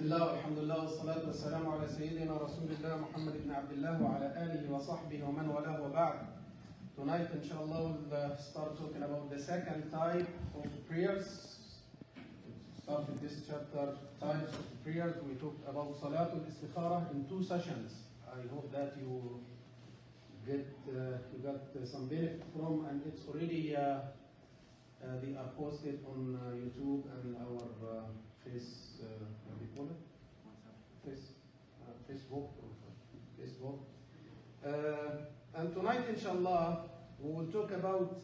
Bismillah, alhamdulillah, wassalatu wassalamu ala sayyidina Rasulillah Muhammad ibn Abdullah wa ala alihi wa sahbihi wa man wala wa ba'd. Tonight, inshallah, we'll start talking about the second type of prayers. Start with this chapter, types of prayers. We talked about Salatul Istisqa in 2 sessions. I hope that you got some benefit from, and it's already they are posted on YouTube and our Facebook. And tonight, inshallah, we will talk about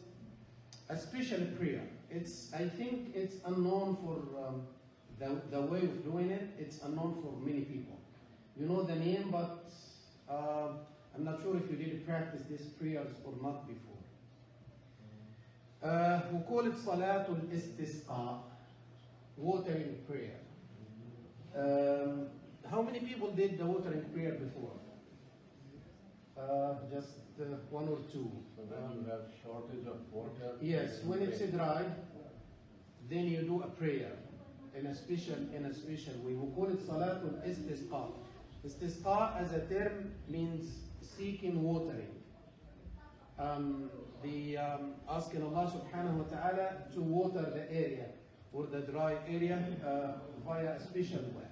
a special prayer. I think it's unknown for the way of doing it. It's unknown for many people. You know the name, but I'm not sure if you did practice these prayers or not before. We call it Salatul Istisqa, watering prayer. How many people did the watering prayer before? Just 1 or 2. So when you have shortage of water. Yes, when it's dry, then you do a prayer in a special way. We call it Salatul Istisqa. Istisqa as a term means seeking watering. Asking Allah subhanahu wa ta'ala to water the area or the dry area via a special way.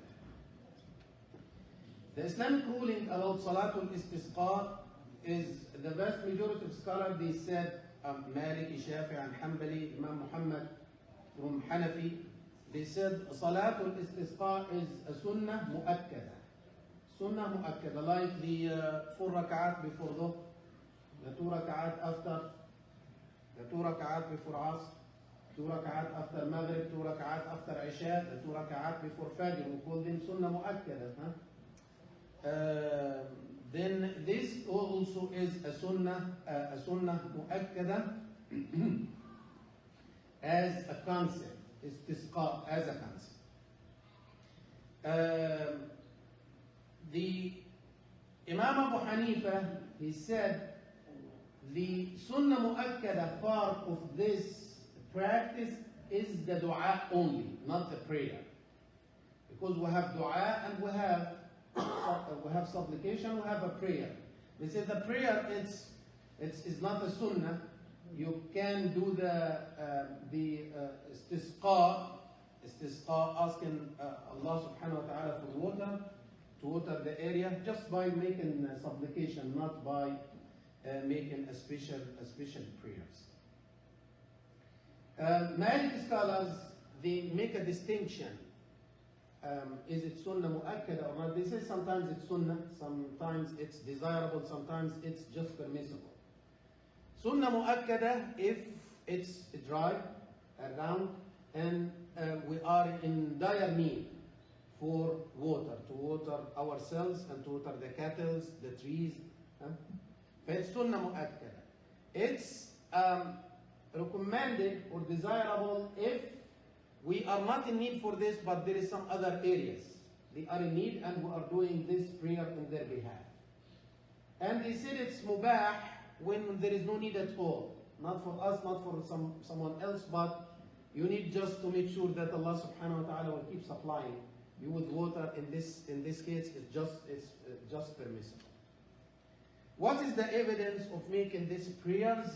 The Islamic ruling about Salatul Istisqa is the vast majority of scholars, they said, Maliki, Shafi, and Hanbali, Imam Muhammad from Hanafi, they said Salatul Istisqa is a sunnah mu'akkada. Sunnah mu'akkada, like the 4 rak'at before Dhuhr, the 2 rak'at after, the 2 rak'at before Asr, 2 rak'at after Maghrib, 2 rak'at after Isha, the 2 rak'at before Fajr. We call them sunnah mu'akkada. Then this also is a sunnah mu'akkada as a concept, istisqa as a concept. The Imam Abu Hanifa, he said the sunnah mu'akkada part of this practice is the dua only, not the prayer. Because we have dua and we have supplication, we have a prayer. They say the prayer it's not a sunnah. You can do the istisqa, asking Allah subhanahu wa ta'ala for water, to water the area, just by making supplication, not by making a special prayers. Maliki scholars, they make a distinction. Is it sunnah mu'akkada or not? They say sometimes it's sunnah, sometimes it's desirable, sometimes it's just permissible. Sunnah mu'akkada if it's dry around and we are in dire need for water, to water ourselves and to water the cattle, the trees. It's sunnah mu'akkada. It's recommended or desirable if we are not in need for this, but there is some other areas. They are in need and we are doing this prayer on their behalf. And they said it's mubah when there is no need at all. Not for us, not for someone else, but you need just to make sure that Allah subhanahu wa ta'ala will keep supplying you with water. In this case, it's just permissible. What is the evidence of making these prayers?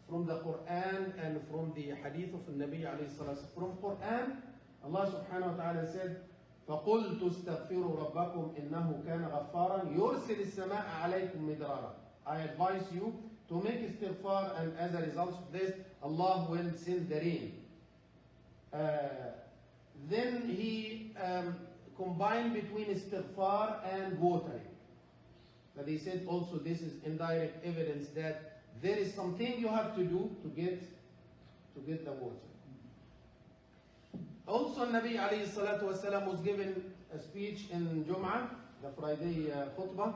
From the Quran and from the hadith of the Nabi alayhi salatu. From Quran, Allah subhanahu wa ta'ala said, فَقُلْتُ اسْتَغْفِرُوا رَبَّكُمْ إِنَّهُ كَانَ غَفَّارًا يُرْسِلِ السَّمَاءَ عَلَيْكُمْ مِدْرَارًا. I advise you to make istighfar, and as a result of this, Allah will send the rain. Then he combined between istighfar and watering. But he said also this is indirect evidence that there is something you have to do to get the water. Also, Nabi alayhi salatu wasalam was given a speech in Jum'ah, the Friday khutbah,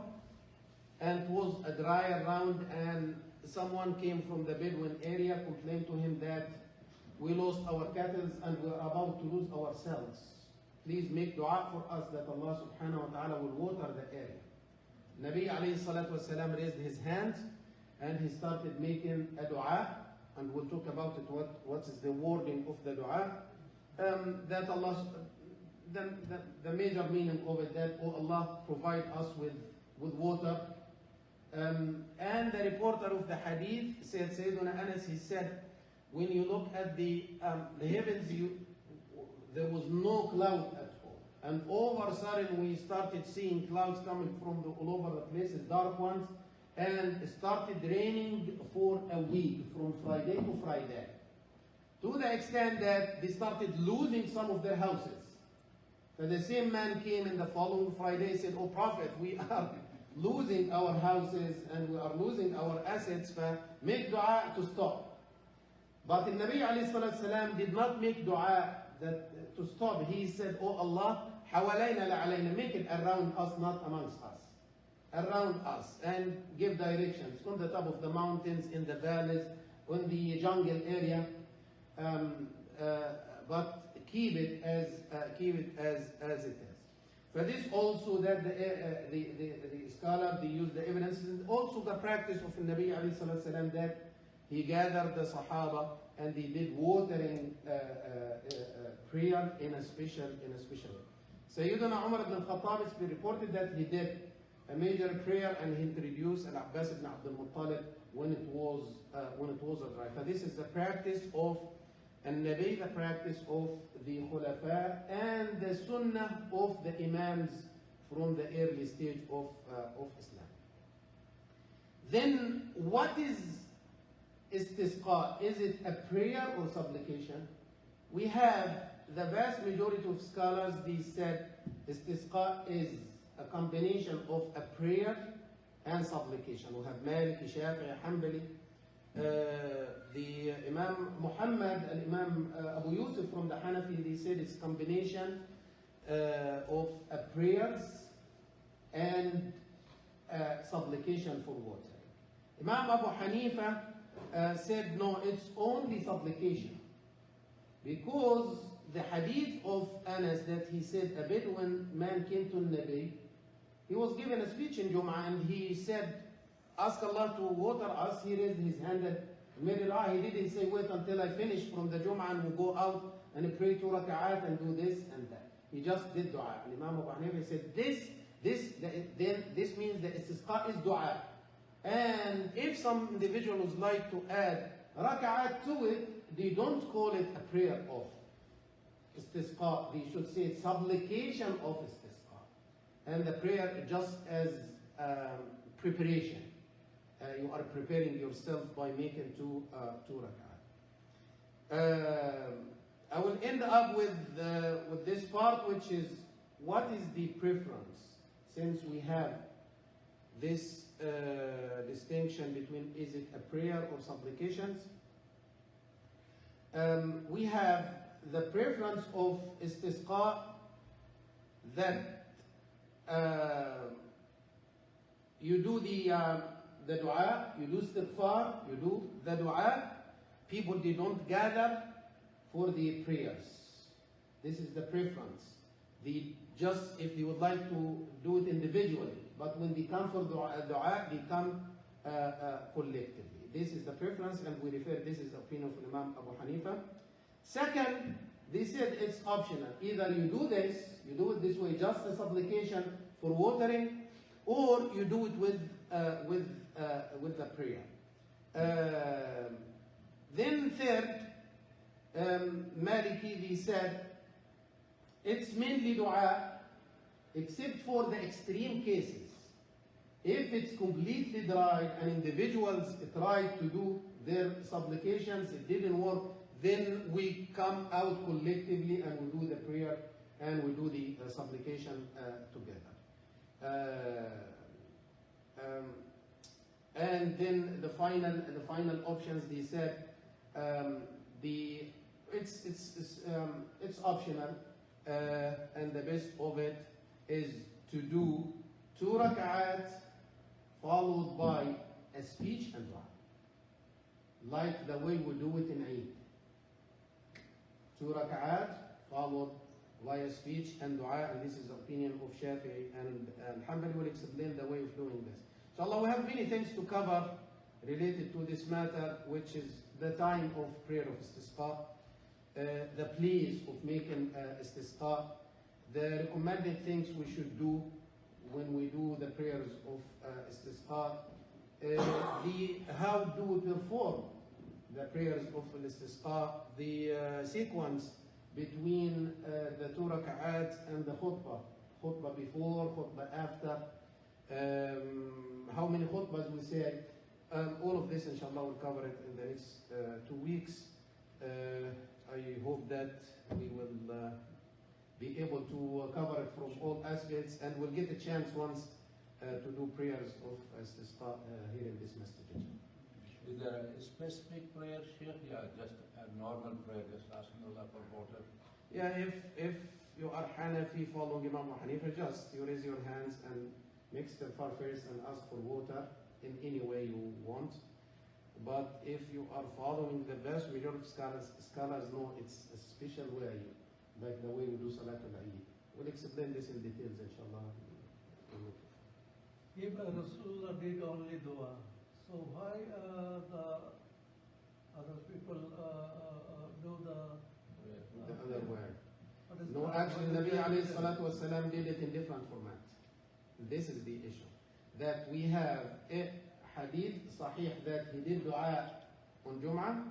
and it was a dry round, and someone came from the Bedouin area, complained to him that we lost our cattle and we are about to lose ourselves. Please make dua for us that Allah subhanahu wa ta'ala will water the area. Nabi alayhi salatu wasalam raised his hands and he started making a dua, and we'll talk about it, what is the wording of the dua. That Allah, the major meaning of it that, oh Allah, provide us with water. And the reporter of the hadith said, Sayyiduna Anas, he said, when you look at the heavens, there was no cloud at all. And all of a sudden we started seeing clouds coming from all over the places, dark ones, and it started raining for a week, from Friday to Friday. To the extent that they started losing some of their houses. So the same man came in the following Friday and said, oh Prophet, we are losing our houses and we are losing our assets, make dua to stop. But the Nabi ﷺ did not make dua to stop. He said, oh Allah, حوالينا لا علينا, make it around us, not amongst us. Around us, and give directions on the top of the mountains, in the valleys, on the jungle area, but keep it as it is. For this also that the scholar, they use the evidences, and also the practice of the Nabi ﷺ that he gathered the Sahaba and they did watering prayer in a special way. Sayyidina Umar ibn Khattab, it's been reported that he did a major prayer and he introduced Al-Abbas ibn Abdul Muttalib when it was dry. So this is the practice of An-Nabi, the practice of the Khulafa, and the Sunnah of the Imams from the early stage of Islam. Then what is Istisqa? Is it a prayer or supplication? We have the vast majority of scholars, they said Istisqa is a combination of a prayer and supplication. We have Maliki, Shafi'i, Hanbali, the Imam Muhammad and Imam Abu Yusuf from the Hanafi, they said it's a combination of prayers and supplication for water. Imam Abu Hanifa said no, it's only supplication, because the hadith of Anas that he said a Bedouin man came to Nabi, he was given a speech in Jum'ah and he said, ask Allah to water us. He raised his hand and made dua. He didn't say, wait until I finish from the Jum'ah and we'll go out and pray 2 raka'at and do this and that. He just did dua. And Imam Abu Hanifa said, this means that Istisqa is dua. And if some individual would like to add raka'at to it, they don't call it a prayer of Istisqa. They should say supplication of Istisqa. And the prayer just as preparation. You are preparing yourself by making 2 rak'at. I will end up with this part, which is what is the preference, since we have this distinction between is it a prayer or supplications. We have the preference of Istisqa that you do the dua, you do istighfar, you do the dua. People, they don't gather for the prayers. This is the preference. Just if they would like to do it individually, but when they come for dua, they come collectively. This is the preference, and we refer, this is the opinion of Imam Abu Hanifa. Second, they said it's optional. Either you do it this way, just a supplication for watering, or you do it with the prayer. Then third, Maliki, they said it's mainly dua, except for the extreme cases. If it's completely dry and individuals tried to do their supplications, it didn't work, then we come out collectively and we do the prayer and we do the supplication together. And then the final options, they said it's optional, and the best of it is to do 2 rak'at followed by a speech and dua, like the way we do it in Eid. 2 rak'at followed by a speech and dua, and this is the opinion of Shafi'i and Hanbali will explain the way of doing this. Inshallah, we have many things to cover related to this matter, which is the time of prayer of Istisqa, the place of making Istisqa, the recommended things we should do when we do the prayers of Istisqa, how do we perform the prayers of Istisqa, the sequence between the 2 rak'at and the khutbah before, khutbah after, how many khutbahs we say, all of this inshallah we'll cover it in the next 2 weeks. I hope that we will be able to cover it from all aspects, and we'll get a chance once to do prayers of Istisqa here in this masjid. Is there a specific prayer, Sheikh? Yeah, just a normal prayer, just asking Allah for water. Yeah, if you are Hanafi following Imam Abu Hanifa, just you raise your hands and make istighfar first and ask for water in any way you want. But if you are following the vast majority of scholars know it's a special way, like the way we do Salatul. We'll explain this in details, inshallah. If Rasulullah did only dua, so why the other people do The other way. what is No, the- actually, what is Nabi the- alayhi salatu wasalam did it in different format. This is the issue. That we have a hadith sahih that he did dua on Jum'ah,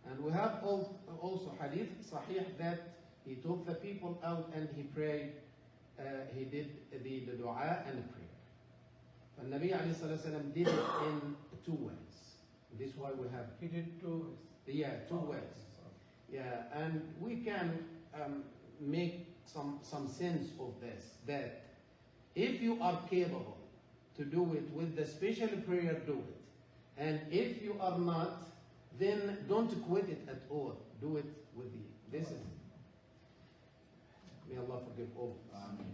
and we have also hadith sahih that he took the people out and he prayed, he did the dua and the prayer. And Nabi alayhi salatu wasalam did it in 2 ways. This is why we have, He did two. yeah, 2 ways. Yeah, and we can make some sense of this, that if you are capable to do it with the special prayer, do it. And if you are not, then don't quit it at all. Do it with the, this is, may Allah forgive all of us.